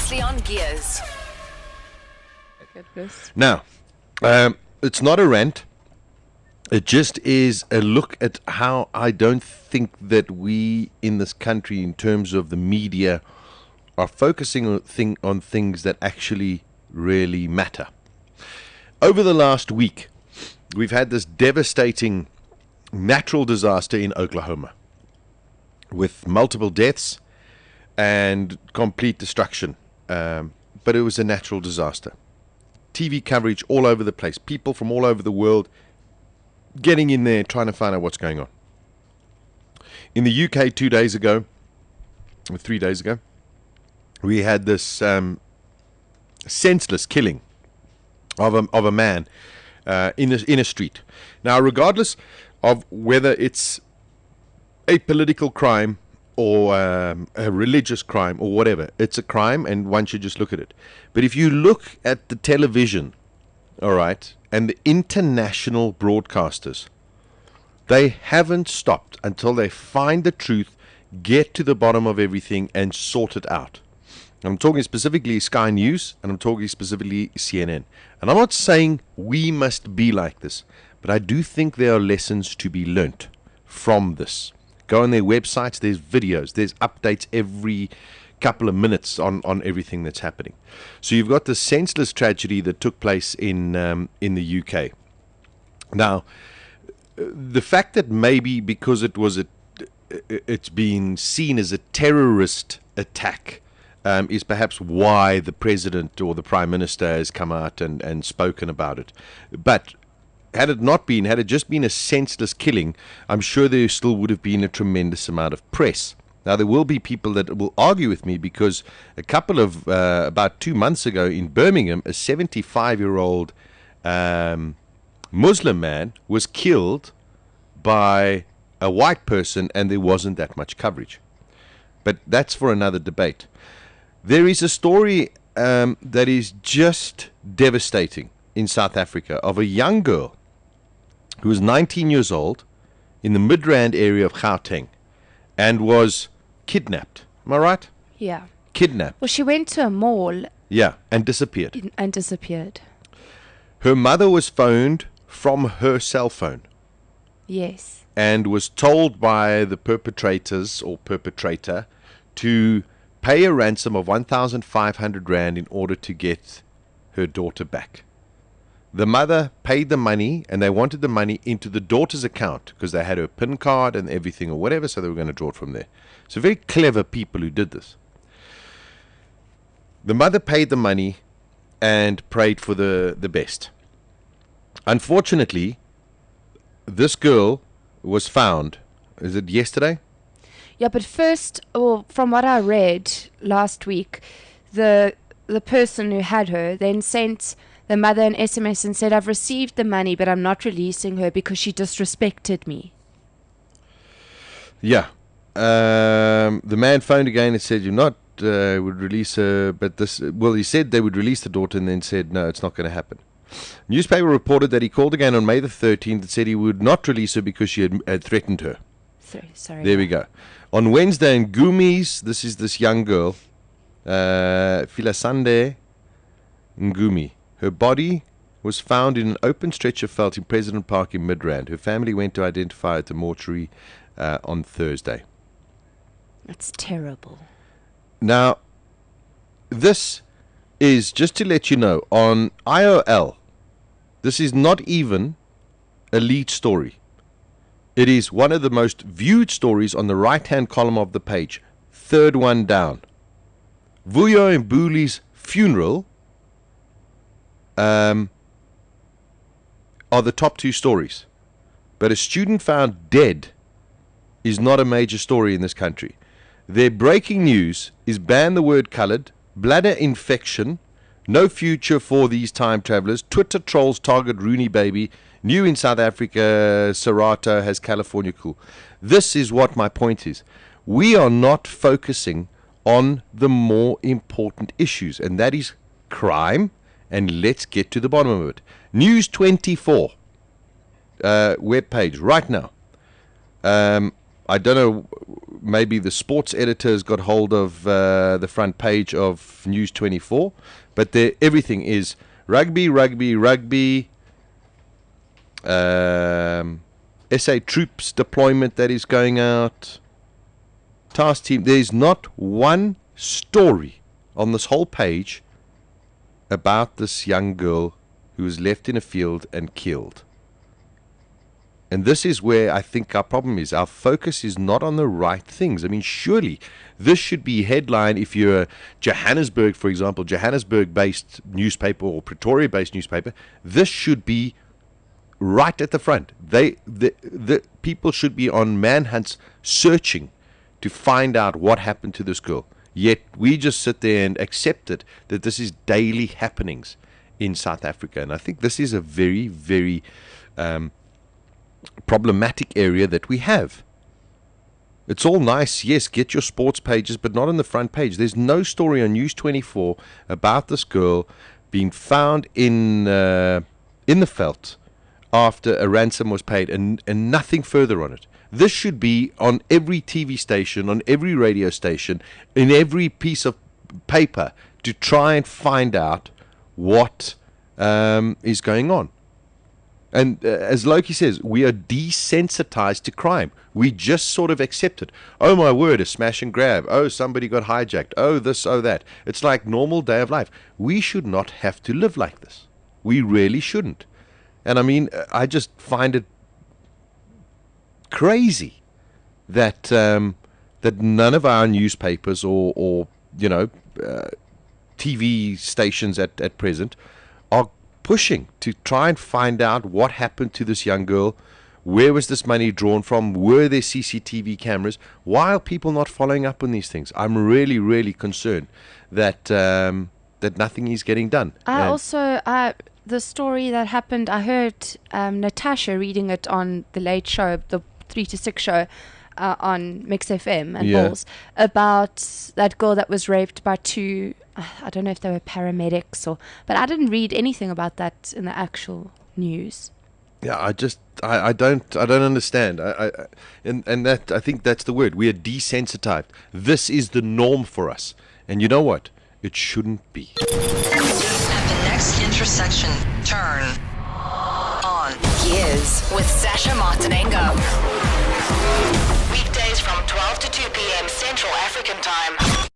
Previously on Gears. Now, it's not a rant. It just is a look at how I don't think that we in this country, in terms of the media, are focusing on things that actually really matter. Over the last week, we've had this devastating natural disaster in Oklahoma with multiple deaths and complete destruction. But it was a natural disaster. TV coverage all over the place. People from all over the world getting in there, trying to find out what's going on. In the UK 2 days ago, or 3 days ago, we had this senseless killing of a man in a street. Now, regardless of whether it's a political crime or a religious crime or whatever, it's a crime and one should just look at it. But if you look at the television, all right, and the international broadcasters, they haven't stopped until they find the truth, get to the bottom of everything and sort it out. I'm talking specifically Sky News, and I'm talking specifically CNN. And I'm not saying we must be like this, but I do think there are lessons to be learnt from this. Go on their websites, there's videos, there's updates every couple of minutes on everything that's happening. So you've got this senseless tragedy that took place in the UK. Now, the fact that maybe because it's been seen as a terrorist attack, is perhaps why the president or the prime minister has come out and spoken about it. But had it just been a senseless killing, I'm sure there still would have been a tremendous amount of press. Now, there will be people that will argue with me because about 2 months ago in Birmingham, a 75-year-old Muslim man was killed by a white person and there wasn't that much coverage. But that's for another debate. There is a story that is just devastating in South Africa of a young girl who was 19 years old in the Midrand area of Gauteng and was kidnapped. Am I right? Yeah. Kidnapped. Well, she went to a mall. Yeah, and disappeared. Her mother was phoned from her cell phone. Yes. And was told by the perpetrators or perpetrator to pay a ransom of 1,500 rand in order to get her daughter back. The mother paid the money, and they wanted the money into the daughter's account because they had her PIN card and everything or whatever, so they were going to draw it from there. So very clever people who did this. The mother paid the money and prayed for the best. Unfortunately, this girl was found, is it yesterday? Yeah, but first, from what I read last week, the person who had her then sent the mother an SMS and said, "I've received the money, but I'm not releasing her because she disrespected me." Yeah. The man phoned again and said, "You're not would release her, but he said they would release the daughter and then said, no, it's not going to happen." Newspaper reported that he called again on May the 13th and said he would not release her because she had threatened her. Sorry. There we go. On Wednesday in Gumis, this is this young girl, Filasande Ngumi. Her body was found in an open stretch of veld in President Park in Midrand. Her family went to identify her at the mortuary on Thursday. That's terrible. Now, this is, just to let you know, on IOL, this is not even a lead story. It is one of the most viewed stories on the right-hand column of the page. Third one down. Vuyo Mbuli's funeral are the top two stories. But a student found dead is not a major story in this country. Their breaking news is ban the word colored, bladder infection, no future for these time travelers, Twitter trolls target Rooney baby, new in South Africa, Serato has California cool. This is what my point is. We are not focusing on the more important issues, and that is crime, and let's get to the bottom of it. News 24 webpage right now. I don't know maybe the sports editors got hold of the front page of News 24, but everything is rugby, rugby, rugby. SA troops deployment that is going out. Task team. There's not one story on this whole page about this young girl who was left in a field and killed. And this is where I think our problem is. Our focus is not on the right things. I mean, surely this should be headline if you're a Johannesburg, for example, Johannesburg-based newspaper or Pretoria-based newspaper. This should be right at the front. The people should be on manhunts searching to find out what happened to this girl. Yet we just sit there and accept it that this is daily happenings in South Africa. And I think this is a very, very problematic area that we have. It's all nice, yes, get your sports pages, but not on the front page. There's no story on News 24 about this girl being found in the veld after a ransom was paid, and nothing further on it. This should be on every TV station, on every radio station, in every piece of paper to try and find out what is going on. And as Loki says, we are desensitized to crime. We just sort of accept it. Oh my word, a smash and grab. Oh, somebody got hijacked. Oh, this, oh, that. It's like normal day of life. We should not have to live like this. We really shouldn't. And I mean, I just find it crazy that that none of our newspapers or TV stations at present are pushing to try and find out what happened to this young girl. Where was this money drawn from? Were there CCTV cameras? Why are people not following up on these things? I'm really, really concerned that that nothing is getting done. The story that happened, I heard Natasha reading it on the Late Show, the 3 to 6 show on Mix FM and Bulls, about that girl that was raped by two, I don't know if they were paramedics but I didn't read anything about that in the actual news. Yeah, I don't understand. And that, I think that's the word. We are desensitized. This is the norm for us. And you know what? It shouldn't be. At the next intersection, turn on Gears with Sasha Martinengo. Weekdays from 12 to 2 p.m. Central African Time.